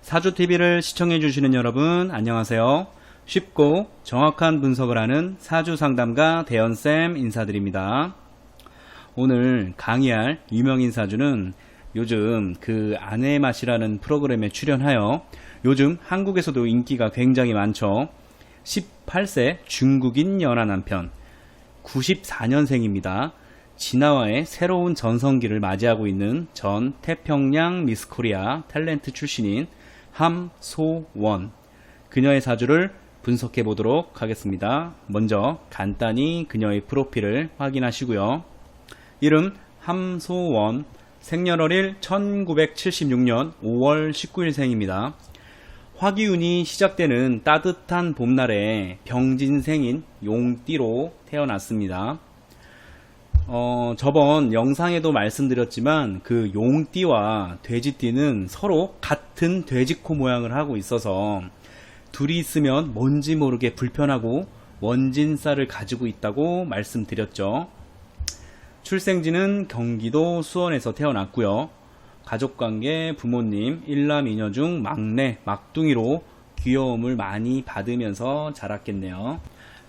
사주TV를 시청해주시는 여러분 안녕하세요. 쉽고 정확한 분석을 하는 사주상담가 대현쌤 인사드립니다. 오늘 강의할 유명인 사주는 요즘 그 아내의 맛이라는 프로그램에 출연하여 요즘 한국에서도 인기가 굉장히 많죠. 18세 중국인 연하 남편 94년생입니다. 진아와의 새로운 전성기를 맞이하고 있는 전 태평양 미스코리아 탤런트 출신인 함소원, 그녀의 사주를 분석해 보도록 하겠습니다. 먼저 간단히 그녀의 프로필을 확인하시고요. 이름 함소원, 생년월일 1976년 5월 19일 생입니다. 화기운이 시작되는 따뜻한 봄날에 병진생인 용띠로 태어났습니다. 저번 영상에도 말씀드렸지만 그 용띠와 돼지띠는 서로 같은 돼지코 모양을 하고 있어서 둘이 있으면 뭔지 모르게 불편하고 원진살을 가지고 있다고 말씀드렸죠. 출생지는 경기도 수원에서 태어났고요. 가족관계 부모님 일남 이녀 중 막내 막둥이로 귀여움을 많이 받으면서 자랐겠네요.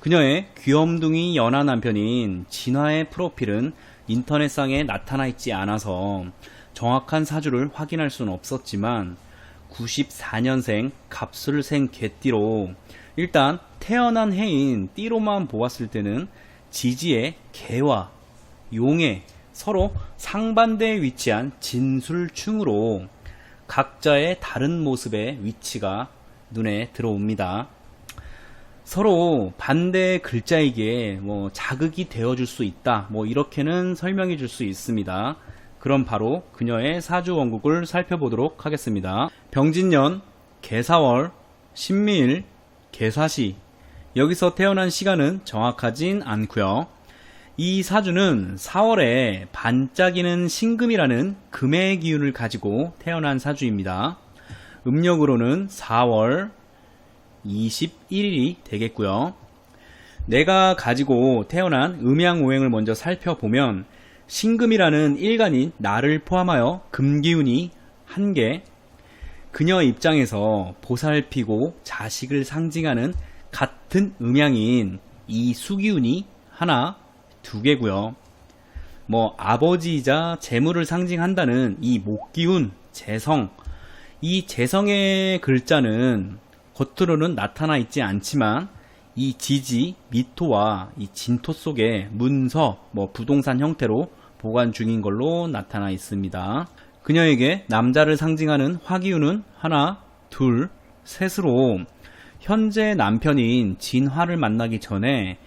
그녀의 귀염둥이 연하 남편인 진화의 프로필은 인터넷상에 나타나 있지 않아서 정확한 사주를 확인할 수는 없었지만 94년생 갑술생 개띠로 일단 태어난 해인 띠로만 보았을 때는 지지의 개와 용의 서로 상반대에 위치한 진술충으로 각자의 다른 모습의 위치가 눈에 들어옵니다. 서로 반대의 글자이기에 자극이 되어줄 수 있다, 이렇게는 설명해 줄 수 있습니다. 그럼 바로 그녀의 사주 원국을 살펴보도록 하겠습니다. 병진년, 개사월, 신미일, 개사시. 여기서 태어난 시간은 정확하진 않고요. 이 사주는 4월에 반짝이는 신금이라는 금의 기운을 가지고 태어난 사주입니다. 음력으로는 4월 21일이 되겠고요. 내가 가지고 태어난 음양오행을 먼저 살펴보면 신금이라는 일간인 나를 포함하여 금기운이 1개, 그녀 입장에서 보살피고 자식을 상징하는 같은 음양인 이 수기운이 하나, 2개고요. 아버지이자 재물을 상징한다는 이 목기운, 재성, 이 재성의 글자는 겉으로는 나타나 있지 않지만 이 지지, 미토와 이 진토 속에 문서, 부동산 형태로 보관 중인 걸로 나타나 있습니다. 그녀에게 남자를 상징하는 화기운은 하나, 둘, 셋으로 현재 남편인 진화를 만나기 전에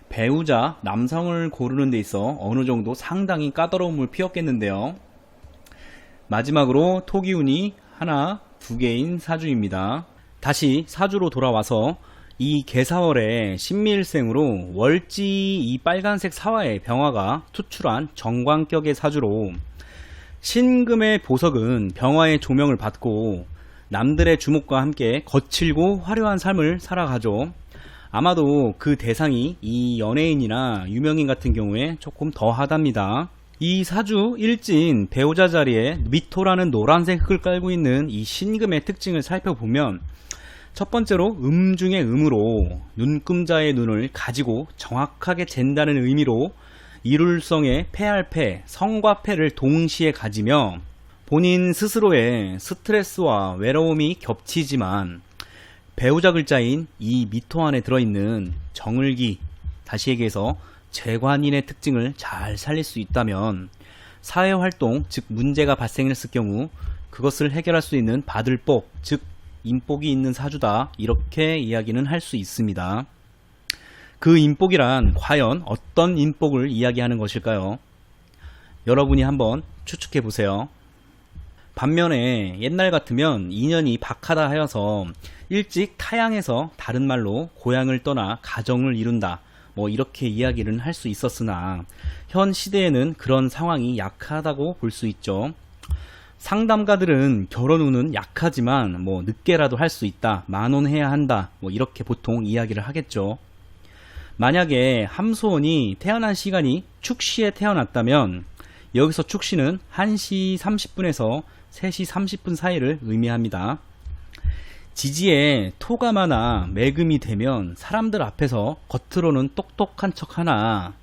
배우자, 남성을 고르는 데 있어 어느 정도 상당히 까다로움을 피웠겠는데요. 마지막으로 토기운이 하나, 2개인 사주입니다. 다시 사주로 돌아와서 이 개사월의 신미일생으로 월지 이 빨간색 사화의 병화가 투출한 정관격의 사주로 신금의 보석은 병화의 조명을 받고 남들의 주목과 함께 거칠고 화려한 삶을 살아가죠. 아마도 그 대상이 이 연예인이나 유명인 같은 경우에 조금 더 하답니다. 이 사주 일진 배우자 자리에 미토라는 노란색 흙을 깔고 있는 이 신금의 특징을 살펴보면 첫 번째로 중에 음으로 눈금자의 눈을 가지고 정확하게 잰다는 의미로 이룰성의 패할 패, 성과 패를 동시에 가지며 본인 스스로의 스트레스와 외로움이 겹치지만 배우자 글자인 이 미토 안에 들어있는 정을기, 다시 얘기해서 재관인의 특징을 잘 살릴 수 있다면 사회활동, 즉 문제가 발생했을 경우 그것을 해결할 수 있는 받을복, 즉 인복이 있는 사주다, 이렇게 이야기는 할 수 있습니다. 그 인복이란 과연 어떤 인복을 이야기하는 것일까요? 여러분이 한번 추측해 보세요. 반면에 옛날 같으면 인연이 박하다 하여서 일찍 타양해서 다른 말로 고향을 떠나 가정을 이룬다, 이렇게 이야기를 할 수 있었으나 현 시대에는 그런 상황이 약하다고 볼 수 있죠. 상담가들은 결혼 운은 약하지만 늦게라도 할 수 있다, 만원해야 한다, 이렇게 보통 이야기를 하겠죠. 만약에 함소원이 태어난 시간이 축시에 태어났다면 여기서 축시는 1시 30분에서 3시 30분 사이를 의미합니다. 지지에 토가 많아 매금이 되면 사람들 앞에서 겉으로는 똑똑한 척 하나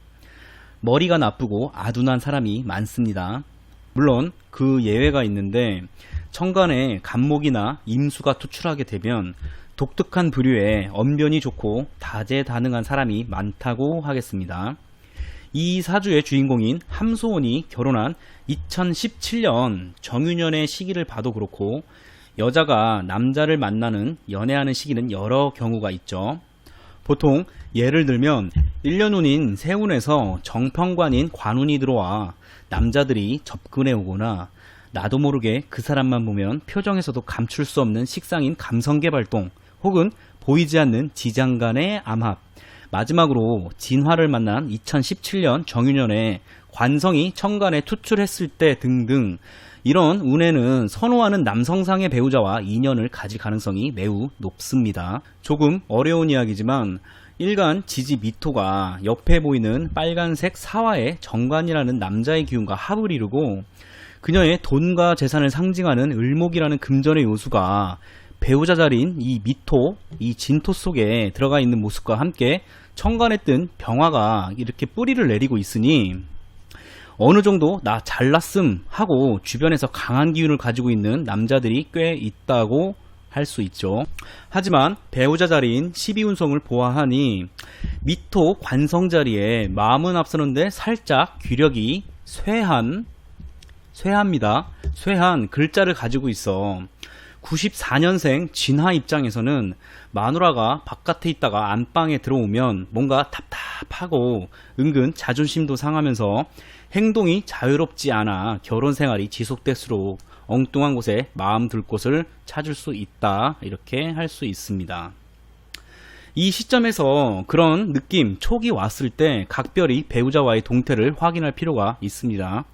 머리가 나쁘고 아둔한 사람이 많습니다. 물론 그 예외가 있는데 천간에 간목이나 임수가 투출하게 되면 독특한 부류에 언변이 좋고 다재다능한 사람이 많다고 하겠습니다. 이 사주의 주인공인 함소원이 결혼한 2017년 정유년의 시기를 봐도 그렇고 여자가 남자를 만나는 연애하는 시기는 여러 경우가 있죠. 보통 예를 들면 1년 운인 세운에서 정평관인 관운이 들어와 남자들이 접근해 오거나 나도 모르게 그 사람만 보면 표정에서도 감출 수 없는 식상인 감성개발동 혹은 보이지 않는 지장간의 암합, 마지막으로 진화를 만난 2017년 정유년에 관성이 천간에 투출했을 때 등등 이런 운에는 선호하는 남성상의 배우자와 인연을 가질 가능성이 매우 높습니다. 조금 어려운 이야기지만 일간 지지 미토가 옆에 보이는 빨간색 사화의 정관이라는 남자의 기운과 합을 이루고 그녀의 돈과 재산을 상징하는 을목이라는 금전의 요수가 배우자 자리인 이 미토, 이 진토 속에 들어가 있는 모습과 함께 천간에 뜬 병화가 이렇게 뿌리를 내리고 있으니 어느 정도 나 잘났음 하고 주변에서 강한 기운을 가지고 있는 남자들이 꽤 있다고 할 수 있죠. 하지만 배우자 자리인 12운성을 보아하니 미토 관성 자리에 마음은 앞서는데 살짝 귀력이 쇠합니다. 쇠한 글자를 가지고 있어 94년생 진화 입장에서는 마누라가 바깥에 있다가 안방에 들어오면 뭔가 답답하고 은근 자존심도 상하면서 행동이 자유롭지 않아 결혼 생활이 지속될수록 엉뚱한 곳에 마음 둘 곳을 찾을 수 있다, 이렇게 할 수 있습니다. 이 시점에서 그런 느낌, 촉이 왔을 때 각별히 배우자와의 동태를 확인할 필요가 있습니다.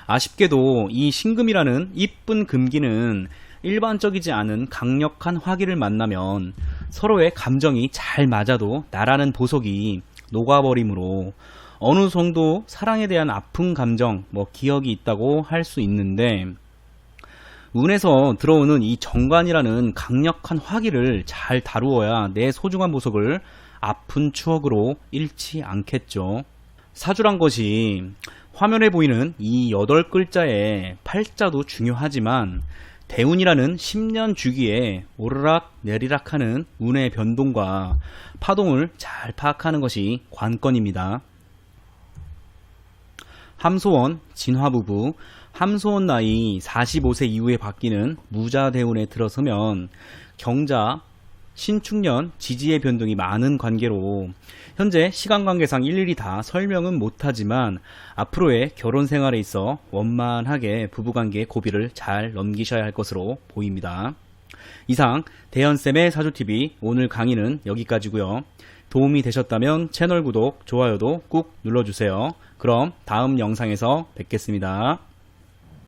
아쉽게도 이 신금이라는 이쁜 금기는 일반적이지 않은 강력한 화기를 만나면 서로의 감정이 잘 맞아도 나라는 보석이 녹아버리므로 어느 정도 사랑에 대한 아픈 감정, 기억이 있다고 할 수 있는데 운에서 들어오는 이 정관이라는 강력한 화기를 잘 다루어야 내 소중한 보석을 아픈 추억으로 잃지 않겠죠. 사주란 것이 화면에 보이는 이 8글자의 팔자도 중요하지만 대운이라는 10년 주기에 오르락 내리락 하는 운의 변동과 파동을 잘 파악하는 것이 관건입니다. 함소원, 진화부부, 함소원 나이 45세 이후에 바뀌는 무자대운에 들어서면 경자, 신축년, 지지의 변동이 많은 관계로 현재 시간관계상 일일이 다 설명은 못하지만 앞으로의 결혼 생활에 있어 원만하게 부부관계의 고비를 잘 넘기셔야 할 것으로 보입니다. 이상 대현쌤의 사주TV 오늘 강의는 여기까지고요. 도움이 되셨다면 채널 구독, 좋아요도 꾹 눌러주세요. 그럼 다음 영상에서 뵙겠습니다.